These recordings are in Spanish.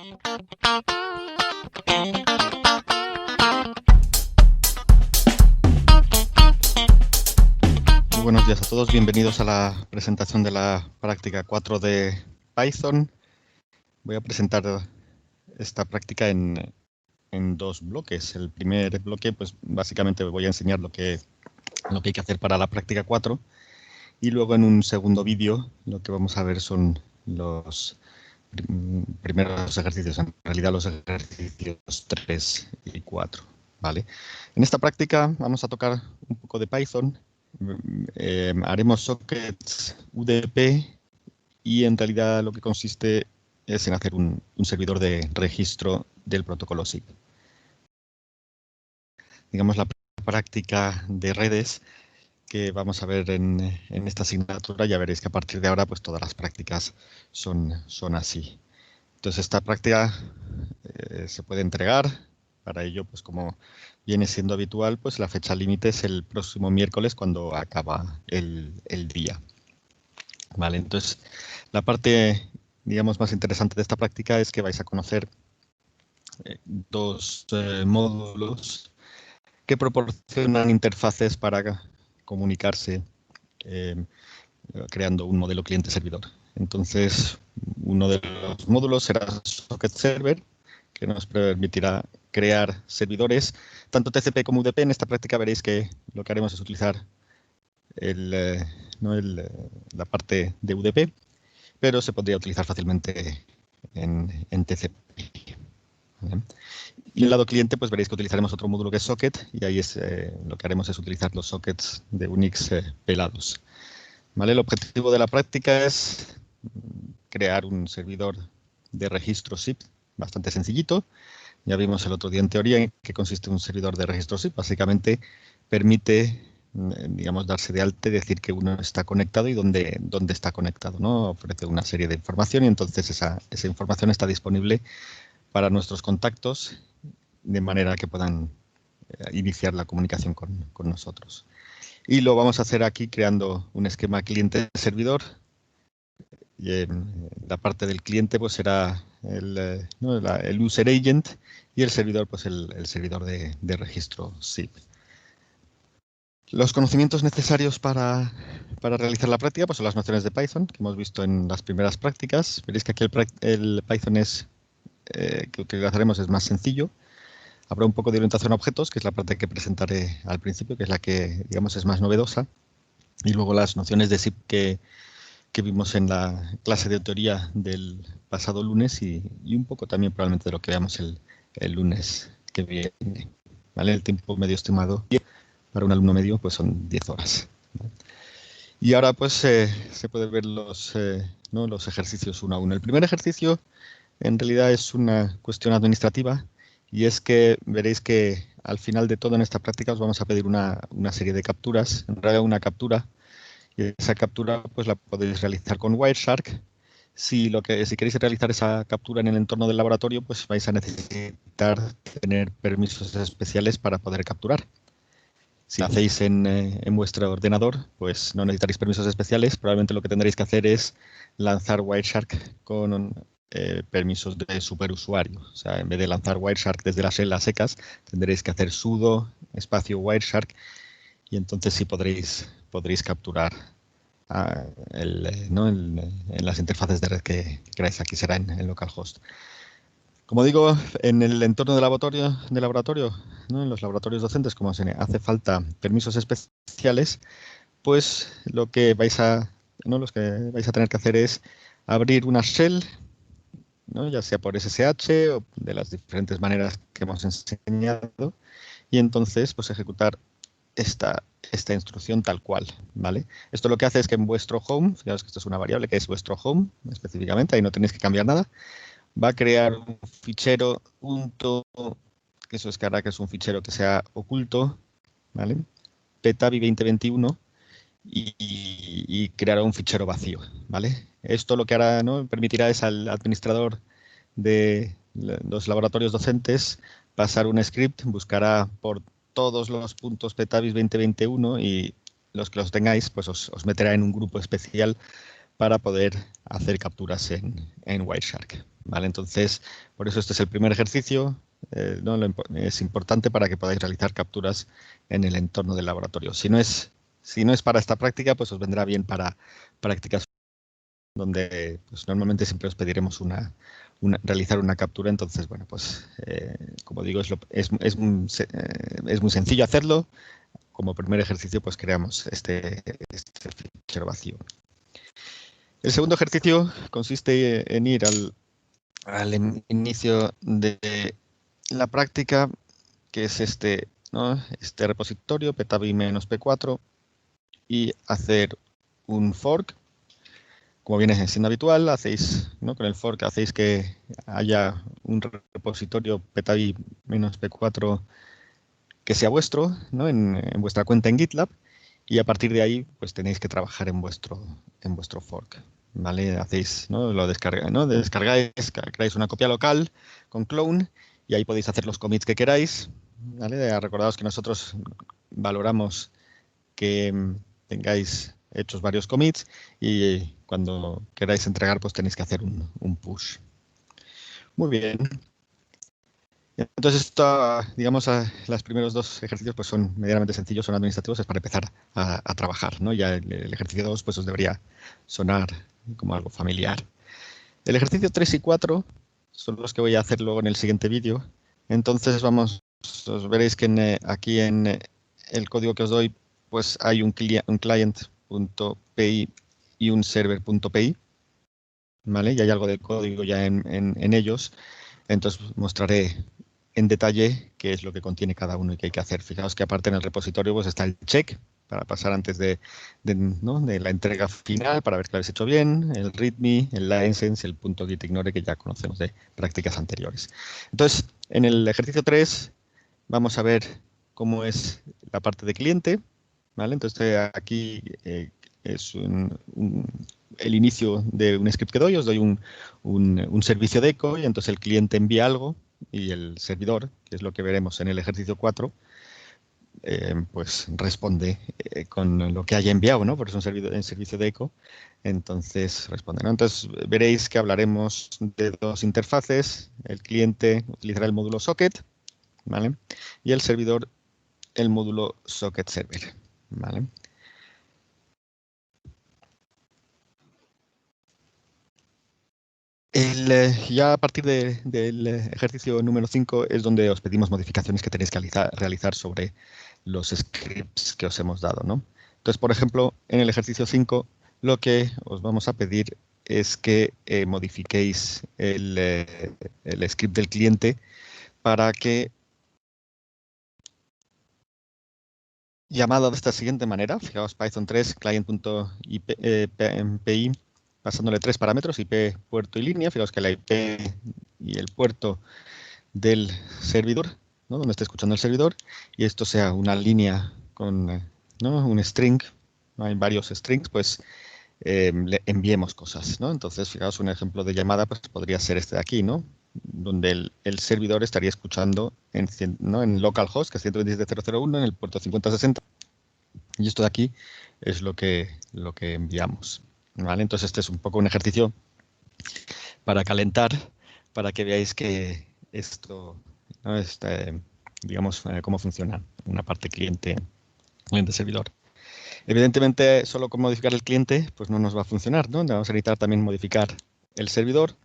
Muy buenos días a todos, bienvenidos a la presentación de la práctica 4 de Python. Voy a presentar esta práctica en dos bloques. El primer bloque, pues básicamente voy a enseñar lo que hay que hacer para la práctica 4 y luego en un segundo vídeo lo que vamos a ver son los primeros ejercicios, en realidad los ejercicios 3 y 4. ¿Vale? En esta práctica vamos a tocar un poco de Python. Haremos sockets UDP y en realidad lo que consiste es en hacer un servidor de registro del protocolo SIP. Digamos la práctica de redes que vamos a ver en esta asignatura. Ya veréis que a partir de ahora pues todas las prácticas son así. Entonces esta práctica se puede entregar. Para ello, pues como viene siendo habitual, pues la fecha límite es el próximo miércoles cuando acaba el día. Vale, entonces la parte, digamos, más interesante de esta práctica es que vais a conocer dos módulos que proporcionan interfaces para comunicarse creando un modelo cliente-servidor. Entonces, uno de los módulos será Socket Server, que nos permitirá crear servidores, tanto TCP como UDP. En esta práctica veréis que lo que haremos es utilizar la parte de UDP, pero se podría utilizar fácilmente en TCP. ¿Vale? Y en el lado cliente, pues veréis que utilizaremos otro módulo que es Socket, y ahí lo que haremos es utilizar los sockets de Unix pelados. ¿Vale? El objetivo de la práctica es crear un servidor de registro SIP bastante sencillito. Ya vimos el otro día en teoría en qué consiste un servidor de registro SIP. Básicamente permite, digamos, darse de alta y decir que uno está conectado y dónde está conectado, ¿no? Ofrece una serie de información y entonces esa información está disponible para nuestros contactos de manera que puedan iniciar la comunicación con nosotros. Y lo vamos a hacer aquí creando un esquema cliente-servidor. Y la parte del cliente pues será el user agent y el servidor pues el servidor de registro SIP. Los conocimientos necesarios para realizar la práctica pues son las nociones de Python que hemos visto en las primeras prácticas. Veréis que aquí el Python que utilizaremos es más sencillo. Habrá un poco de orientación a objetos, que es la parte que presentaré al principio, que es la que, digamos, es más novedosa. Y luego las nociones de SIP que vimos en la clase de teoría del pasado lunes y un poco también probablemente de lo que veamos el lunes que viene. ¿Vale? El tiempo medio estimado para un alumno medio pues son 10 horas. ¿Vale? Y ahora pues se pueden ver los ejercicios uno a uno. El primer ejercicio en realidad es una cuestión administrativa. Y es que veréis que al final de todo en esta práctica os vamos a pedir una serie de capturas, en realidad una captura, y esa captura pues la podéis realizar con Wireshark. Si queréis realizar esa captura en el entorno del laboratorio, pues vais a necesitar tener permisos especiales para poder capturar. Si lo hacéis en vuestro ordenador, pues no necesitaréis permisos especiales. Probablemente lo que tendréis que hacer es lanzar Wireshark con permisos de superusuario. O sea, en vez de lanzar Wireshark desde las shell a secas, tendréis que hacer sudo espacio Wireshark y entonces sí podréis capturar en las interfaces de red que queráis. Aquí será en localhost. Como digo, en el entorno de laboratorio, ¿no? En los laboratorios docentes, como se hace falta permisos especiales, pues los que vais a tener que hacer es abrir una shell, ¿no? Ya sea por SSH o de las diferentes maneras que hemos enseñado, y entonces pues ejecutar esta instrucción tal cual, ¿vale? Esto lo que hace es que en vuestro home, fijaos que esto es una variable que es vuestro home específicamente, ahí no tenéis que cambiar nada, va a crear un fichero que eso es que hará que es un fichero que sea oculto, ¿vale? Petabi 2021 y creará un fichero vacío, ¿vale? Esto lo que hará, ¿no? Permitirá es al administrador de los laboratorios docentes pasar un script, buscará por todos los puntos Petabis 2021 y los que los tengáis, pues os meterá en un grupo especial para poder hacer capturas en Wireshark, ¿vale? Entonces, por eso este es el primer ejercicio. ¿No? Es importante para que podáis realizar capturas en el entorno del laboratorio. Si no es para esta práctica, pues os vendrá bien para prácticas donde pues, normalmente siempre os pediremos realizar una captura. Entonces, bueno, pues como digo, es muy sencillo hacerlo. Como primer ejercicio, pues creamos este fichero vacío. El segundo ejercicio consiste en ir al inicio de la práctica, que es ¿no? Este repositorio, petabi-p4, y hacer un fork. Como viene siendo habitual, hacéis, ¿no? Con el fork hacéis que haya un repositorio petabi-p4 que sea vuestro, ¿no? En vuestra cuenta en GitLab, y a partir de ahí pues tenéis que trabajar en vuestro fork. ¿Vale? Hacéis, ¿no? Lo descargáis, ¿no? Creáis una copia local con clone y ahí podéis hacer los commits que queráis. ¿Vale? Recordaos que nosotros valoramos que tengáis hechos varios commits y cuando queráis entregar pues tenéis que hacer un push. Muy bien. Entonces, digamos, los primeros dos ejercicios pues son medianamente sencillos, son administrativos, es para empezar a trabajar, ¿no? Ya el ejercicio 2 pues os debería sonar como algo familiar. El ejercicio 3 y 4 son los que voy a hacer luego en el siguiente vídeo. Entonces, os veréis que aquí en el código que os doy, pues hay un client.py y un server.py, ¿vale? Y hay algo de código ya en ellos. Entonces, mostraré en detalle qué es lo que contiene cada uno y qué hay que hacer. Fijaos que aparte en el repositorio pues está el check para pasar antes ¿no? de la entrega final para ver que lo habéis hecho bien, el readme, el license, el punto git ignore que ya conocemos de prácticas anteriores. Entonces, en el ejercicio 3 vamos a ver cómo es la parte de cliente, ¿vale? Entonces aquí es el inicio de un script que doy, os doy un servicio de eco y entonces el cliente envía algo y el servidor, que es lo que veremos en el ejercicio 4, pues responde con lo que haya enviado, ¿no? Porque es un servicio de eco, entonces responde, ¿no? Entonces veréis que hablaremos de dos interfaces, el cliente utilizará el módulo socket, ¿vale? Y el servidor el módulo socket server, ¿vale? Ya a partir del ejercicio número 5 es donde os pedimos modificaciones que tenéis que realizar sobre los scripts que os hemos dado, ¿no? Entonces, por ejemplo, en el ejercicio 5 lo que os vamos a pedir es que modifiquéis el script del cliente para que llamado de esta siguiente manera, fijaos Python 3 client.py pasándole tres parámetros, IP, puerto y línea. Fijaos que la IP y el puerto del servidor, ¿no? Donde esté escuchando el servidor, y esto sea una línea con ¿no? un string, ¿no? Hay varios strings, pues le enviemos cosas, ¿no? Entonces, fijaos, un ejemplo de llamada pues, podría ser este de aquí, ¿no? Donde el servidor estaría escuchando ¿no? en localhost, que es 127.0.0.1, en el puerto 5060, y esto de aquí es lo que enviamos, ¿vale? Entonces, este es un poco un ejercicio para calentar, para que veáis que esto, ¿no? Digamos, cómo funciona una parte cliente-servidor. Evidentemente, solo con modificar el cliente, pues no nos va a funcionar, ¿no? Vamos a necesitar también modificar el servidor.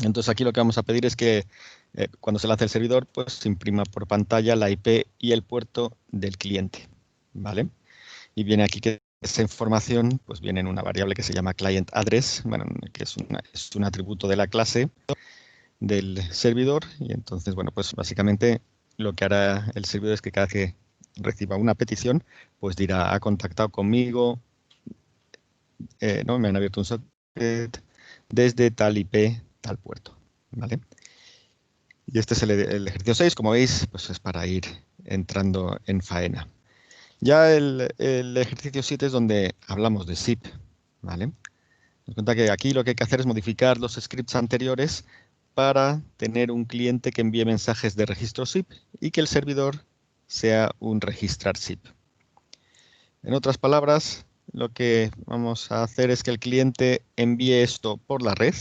Entonces, aquí lo que vamos a pedir es que cuando se lance el servidor, pues se imprima por pantalla la IP y el puerto del cliente, ¿vale? Y viene aquí que esa información pues viene en una variable que se llama client address, bueno, que es un atributo de la clase del servidor. Y entonces, bueno, pues básicamente lo que hará el servidor es que cada vez que reciba una petición, pues dirá, ha contactado conmigo, ¿no? Me han abierto un socket desde tal IP, tal puerto, ¿vale? Y este es el ejercicio 6, como veis, pues es para ir entrando en faena. Ya el ejercicio 7 es donde hablamos de zip, ¿vale? Nos cuenta que aquí lo que hay que hacer es modificar los scripts anteriores para tener un cliente que envíe mensajes de registro zip y que el servidor sea un registrar zip. En otras palabras, lo que vamos a hacer es que el cliente envíe esto por la red,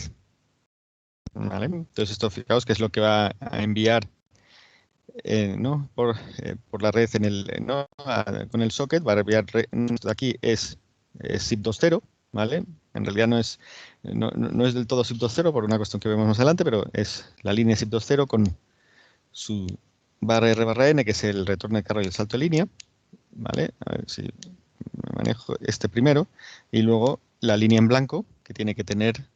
¿vale? Entonces esto, fijaos que es lo que va a enviar ¿no? por la red en ¿no? Con el socket, va a enviar, esto de aquí es SIP 2.0, ¿vale? En realidad no es del todo SIP 2.0 por una cuestión que vemos más adelante, pero es la línea SIP 2.0 con su barra R barra N, que es el retorno de carga y el salto de línea, ¿vale? A ver si me manejo este primero, y luego la línea en blanco, que tiene que tener,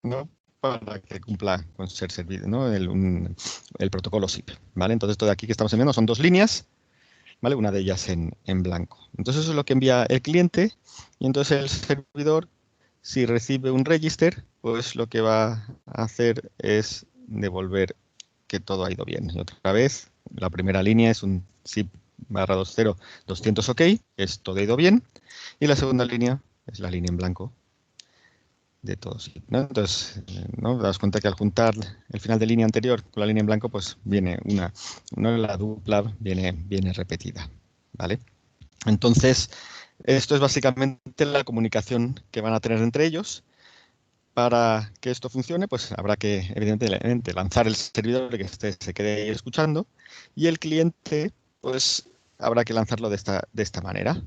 ¿no? Para que cumpla con ser servido, ¿no? El protocolo SIP, ¿vale? Entonces, todo aquí que estamos enviando son dos líneas, ¿vale? Una de ellas en blanco. Entonces, eso es lo que envía el cliente, y entonces el servidor, si recibe un register, pues lo que va a hacer es devolver que todo ha ido bien. Y otra vez, la primera línea es un SIP barra 20 200 OK, es todo ha ido bien, y la segunda línea es la línea en blanco de todos, ¿no? Entonces, ¿no? Te das cuenta que al juntar el final de línea anterior con la línea en blanco, pues viene ¿no? La dupla viene repetida, ¿vale? Entonces, esto es básicamente la comunicación que van a tener entre ellos. Para que esto funcione, pues habrá que, evidentemente, lanzar el servidor que se quede ahí escuchando, y el cliente, pues habrá que lanzarlo de esta manera.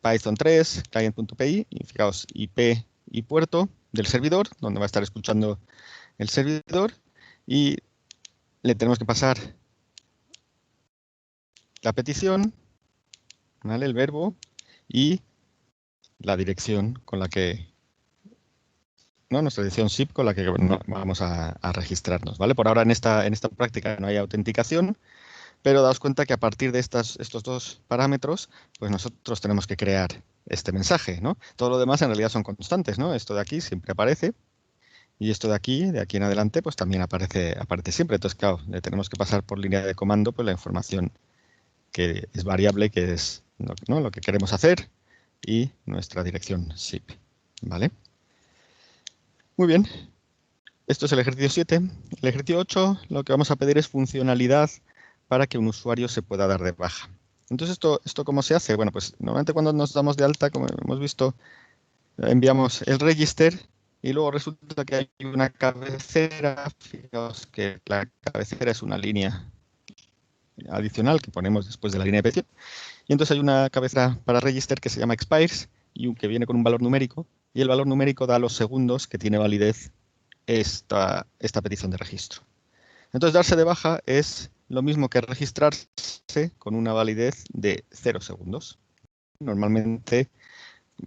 Python 3, client.py, y fijaos, IP y puerto del servidor, donde va a estar escuchando el servidor, y le tenemos que pasar la petición, ¿vale? El verbo y la dirección con la que, ¿no? Nuestra dirección SIP con la que vamos a registrarnos, ¿vale? Por ahora en esta práctica no hay autenticación, pero daos cuenta que a partir de estos dos parámetros, pues nosotros tenemos que crear este mensaje, ¿no? Todo lo demás en realidad son constantes, ¿no? Esto de aquí siempre aparece, y esto de aquí en adelante, pues también aparece siempre. Entonces, claro, le tenemos que pasar por línea de comando pues la información que es variable, que es ¿no? Lo que queremos hacer, y nuestra dirección SIP, ¿vale? Muy bien. Esto es el ejercicio 7. El ejercicio 8, lo que vamos a pedir es funcionalidad para que un usuario se pueda dar de baja. Entonces, ¿esto cómo se hace? Bueno, pues normalmente cuando nos damos de alta, como hemos visto, enviamos el register y luego resulta que hay una cabecera. Fijaos que la cabecera es una línea adicional que ponemos después de la línea de petición. Y entonces hay una cabecera para register que se llama expires y que viene con un valor numérico. Y el valor numérico da los segundos que tiene validez esta petición de registro. Entonces, darse de baja es lo mismo que registrarse con una validez de 0 segundos. Normalmente,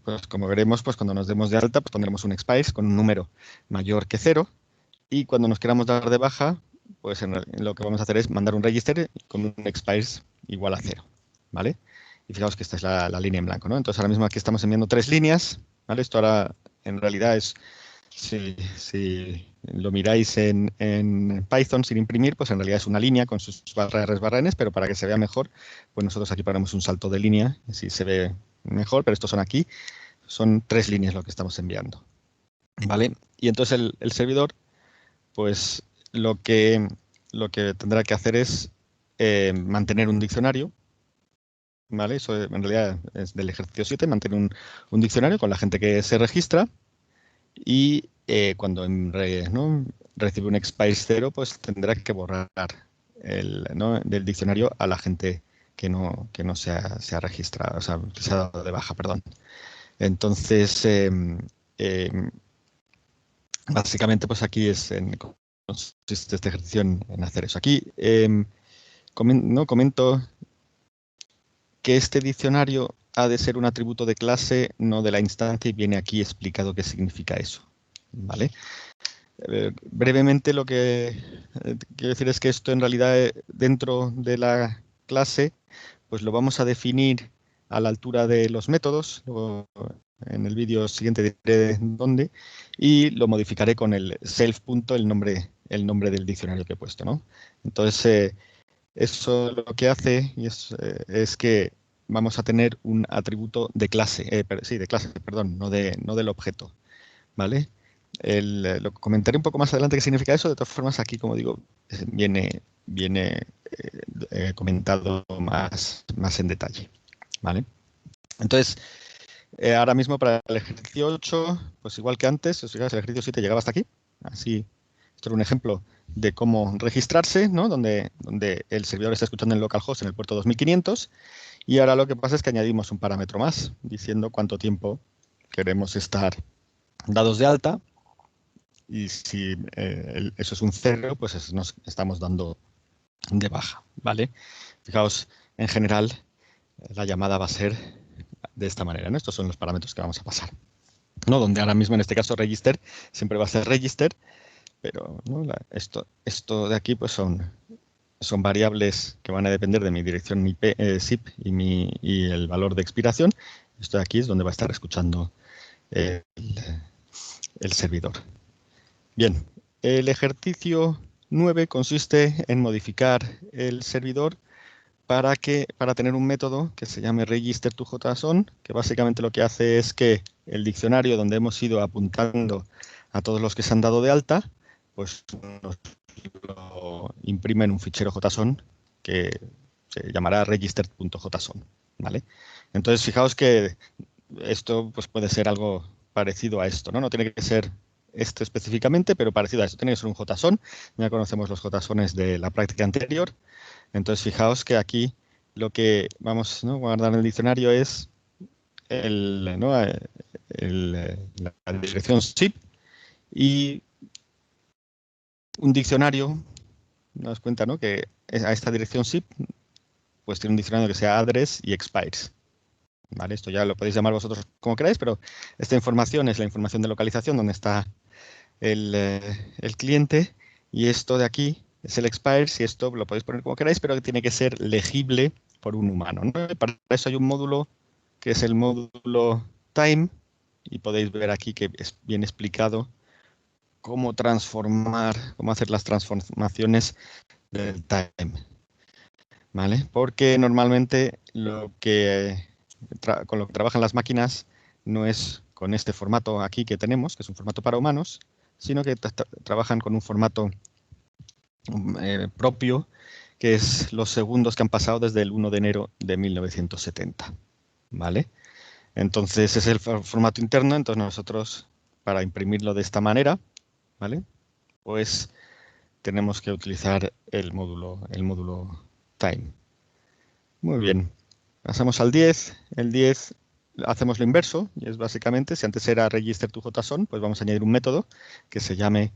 pues como veremos, pues cuando nos demos de alta, pues pondremos un expires con un número mayor que 0, y cuando nos queramos dar de baja, pues lo que vamos a hacer es mandar un register con un expires igual a 0, ¿vale? Y fijaos que esta es la línea en blanco, ¿no? Entonces ahora mismo aquí estamos enviando 3 líneas, ¿vale? Esto ahora en realidad es, si lo miráis en Python sin imprimir, pues en realidad es una línea con sus barras barranes, pero para que se vea mejor, pues nosotros aquí ponemos un salto de línea, así se ve mejor, pero estos son aquí, son 3 líneas lo que estamos enviando, ¿vale? Y entonces el servidor, pues lo que tendrá que hacer es mantener un diccionario, ¿vale? Eso en realidad es del ejercicio 7, mantener un diccionario con la gente que se registra, y cuando ¿no? recibe un expire 0, pues tendrá que borrar ¿no? del diccionario a la gente que no se ha registrado, o sea, que se ha dado de baja, perdón. Entonces, básicamente, pues aquí consiste este ejercicio en hacer eso. Aquí ¿no? Comento que este diccionario ha de ser un atributo de clase, no de la instancia, y viene aquí explicado qué significa eso, ¿vale? Brevemente lo que quiero decir es que esto en realidad dentro de la clase pues lo vamos a definir a la altura de los métodos. Luego, en el vídeo siguiente diré dónde, y lo modificaré con el self punto, el nombre del diccionario que he puesto, ¿no? Entonces eso lo que hace es que vamos a tener un atributo de clase, de clase, perdón, no del objeto, ¿vale? Lo comentaré un poco más adelante qué significa eso. De todas formas, aquí, como digo, viene comentado más en detalle, ¿vale? Entonces, ahora mismo para el ejercicio 8, pues igual que antes, si os fijáis, el ejercicio 7 llegaba hasta aquí. Así, esto era un ejemplo de cómo registrarse, ¿no? Donde el servidor está escuchando en localhost en el puerto 2500. Y ahora lo que pasa es que añadimos un parámetro más, diciendo cuánto tiempo queremos estar dados de alta. Y si eso es un 0, pues nos estamos dando de baja, ¿vale? Fijaos, en general, la llamada va a ser de esta manera, ¿no? Estos son los parámetros que vamos a pasar, ¿no? Donde ahora mismo, en este caso, register siempre va a ser register, pero ¿no? Esto de aquí pues son variables que van a depender de mi dirección IP, SIP y el valor de expiración. Esto de aquí es donde va a estar escuchando el servidor. Bien, el ejercicio 9 consiste en modificar el servidor para tener un método que se llame register2json, que básicamente lo que hace es que el diccionario donde hemos ido apuntando a todos los que se han dado de alta, pues nos lo imprime en un fichero JSON que se llamará register.json, ¿vale? Entonces, fijaos que esto pues, puede ser algo parecido a esto, ¿no? No tiene que ser esto específicamente, pero parecido a esto. Tiene que ser un JSON. Ya conocemos los JSONs de la práctica anterior. Entonces, fijaos que aquí lo que vamos a guardar en el diccionario es la dirección zip y un diccionario, nos cuenta, ¿no? Que a esta dirección zip pues tiene un diccionario que sea address y expires. ¿Vale? Esto ya lo podéis llamar vosotros como queráis, pero esta información es la información de localización donde está el cliente y esto de aquí es el expires y esto lo podéis poner como queráis, pero que tiene que ser legible por un humano, ¿no? Para eso hay un módulo que es el módulo time y podéis ver aquí que es bien explicado cómo hacer las transformaciones del time, ¿vale? Porque normalmente con lo que trabajan las máquinas no es con este formato aquí que tenemos, que es un formato para humanos, sino que trabajan con un formato propio, que es los segundos que han pasado desde el 1 de enero de 1970, ¿vale? Entonces es el formato interno, entonces nosotros para imprimirlo de esta manera, ¿vale? Pues tenemos que utilizar el módulo time. Muy bien. Pasamos al 10. El 10 hacemos lo inverso, y es básicamente, si antes era register2json, pues vamos a añadir un método que se llame,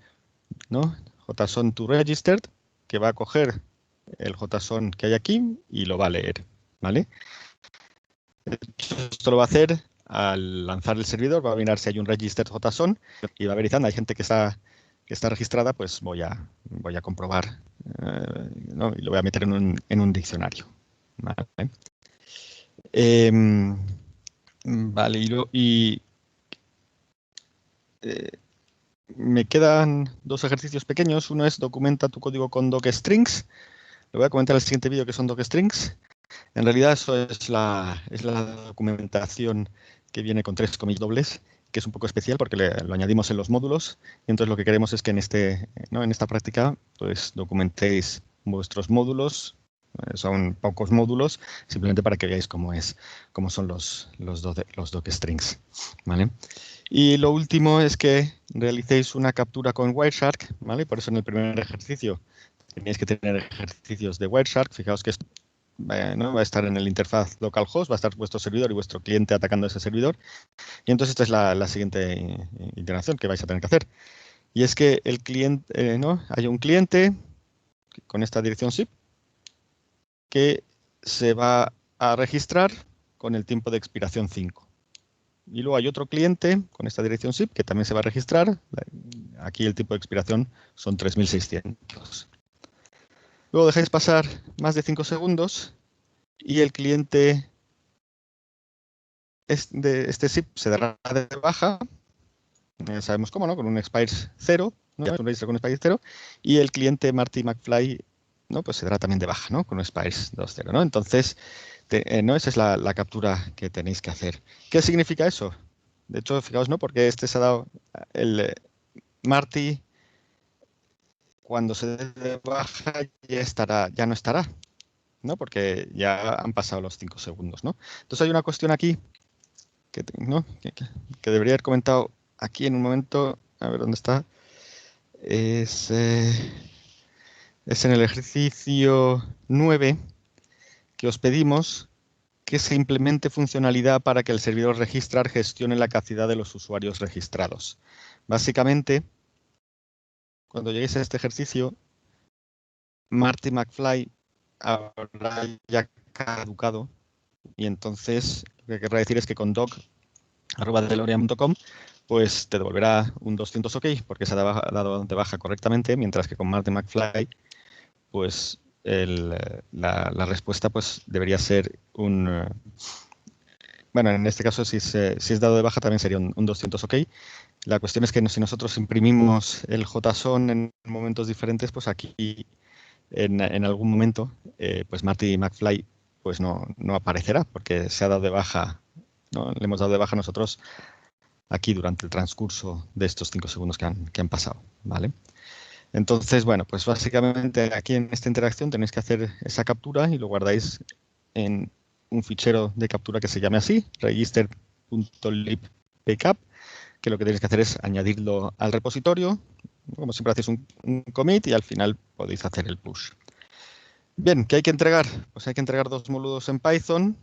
¿no? JSON2registered, que va a coger el JSON que hay aquí y lo va a leer, ¿vale? Esto lo va a hacer al lanzar el servidor, va a mirar si hay un register JSON y va a verificar, hay gente que está registrada, pues voy a comprobar, ¿no? Y lo voy a meter en un diccionario, ¿vale? Vale, me quedan dos ejercicios pequeños. Uno es documenta tu código con docstrings. Lo voy a comentar en el siguiente vídeo que son docstrings. En realidad eso es la documentación que viene con 3 comillas dobles, que es un poco especial porque lo añadimos en los módulos. Y entonces lo que queremos es que en esta práctica pues documentéis vuestros módulos. Son pocos módulos, simplemente para que veáis cómo son los docstrings, ¿vale? Y lo último es que realicéis una captura con Wireshark, ¿vale? Por eso en el primer ejercicio tenéis que tener ejercicios de Wireshark. Fijaos que esto ¿no? Va a estar en el interfaz localhost, va a estar vuestro servidor y vuestro cliente atacando ese servidor. Y entonces esta es la siguiente integración que vais a tener que hacer. Y es que el cliente, ¿no? Hay un cliente con esta dirección zip que se va a registrar con el tiempo de expiración 5. Y luego hay otro cliente con esta dirección zip que también se va a registrar. Aquí el tiempo de expiración son 3600. Luego dejáis pasar más de 5 segundos y el cliente de este zip se dará de baja. Sabemos cómo, ¿no? Con un expires 0, ¿no? Un registro con un expires 0. Y el cliente Marty McFly, ¿no? Pues se dará también de baja, ¿no? Con un expires 2.0, ¿no? Entonces, ¿no? Esa es la captura que tenéis que hacer. ¿Qué significa eso? De hecho, fijaos, ¿no? Porque este se ha dado el Marty, cuando se dé de baja ya no estará, ¿no? Porque ya han pasado los 5 segundos, ¿no? Entonces hay una cuestión aquí ¿no? que debería haber comentado aquí en un momento. A ver dónde está. Es en el ejercicio 9 que os pedimos que se implemente funcionalidad para que el servidor registrar gestione la capacidad de los usuarios registrados. Básicamente, cuando lleguéis a este ejercicio, Marty McFly habrá ya caducado y entonces lo que querrá decir es que con doc@delorean.com pues te devolverá un 200 OK porque se ha dado de baja correctamente, mientras que con Marty McFly pues la respuesta pues debería ser bueno, en este caso si es dado de baja también sería un 200 OK. La cuestión es que si nosotros imprimimos el JSON en momentos diferentes, pues aquí en algún momento pues Marty McFly pues no aparecerá porque se ha dado de baja, ¿no? Le hemos dado de baja nosotros aquí durante el transcurso de estos 5 segundos que han pasado, ¿vale? Entonces, bueno, pues básicamente aquí en esta interacción tenéis que hacer esa captura y lo guardáis en un fichero de captura que se llame así, register.libpcap, que lo que tenéis que hacer es añadirlo al repositorio. Como siempre hacéis un commit y al final podéis hacer el push. Bien, ¿qué hay que entregar? Pues hay que entregar 2 módulos en Python,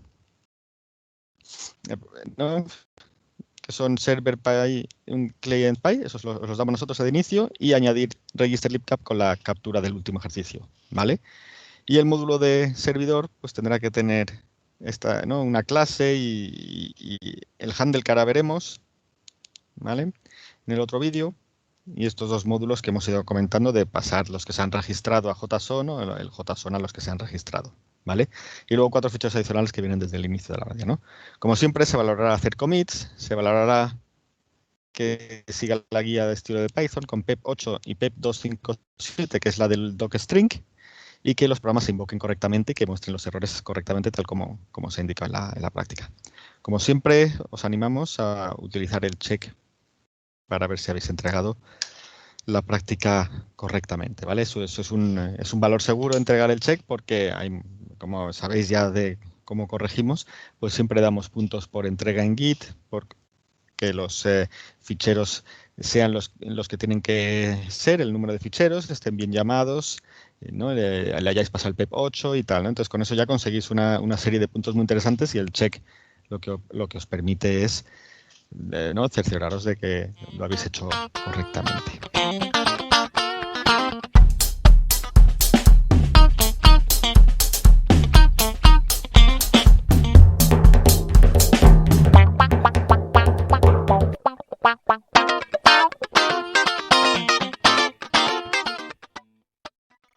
¿no? Que son server py y un client py, esos los damos nosotros de inicio, y añadir register libcap con la captura del último ejercicio, ¿vale? Y el módulo de servidor pues tendrá que tener ¿no? una clase y el handle que ahora veremos, ¿vale? En el otro vídeo. Y estos 2 módulos que hemos ido comentando de pasar los que se han registrado a JSON o el JSON a los que se han registrado, ¿vale? Y luego 4 ficheros adicionales que vienen desde el inicio de la radio, ¿no? Como siempre, se valorará hacer commits, se valorará que siga la guía de estilo de Python con PEP 8 y PEP 257, que es la del docstring, y que los programas se invoquen correctamente y que muestren los errores correctamente, tal como se indica en la práctica. Como siempre, os animamos a utilizar el check para ver si habéis entregado la práctica correctamente, ¿vale? Eso es un valor seguro entregar el check porque, como sabéis ya de cómo corregimos, pues siempre damos puntos por entrega en Git, por que los ficheros sean los que tienen que ser, el número de ficheros, estén bien llamados, ¿no? Le hayáis pasado el PEP 8 y tal, ¿no? Entonces, con eso ya conseguís una serie de puntos muy interesantes y el check lo que os permite es ¿no? cercioraros de que lo habéis hecho correctamente.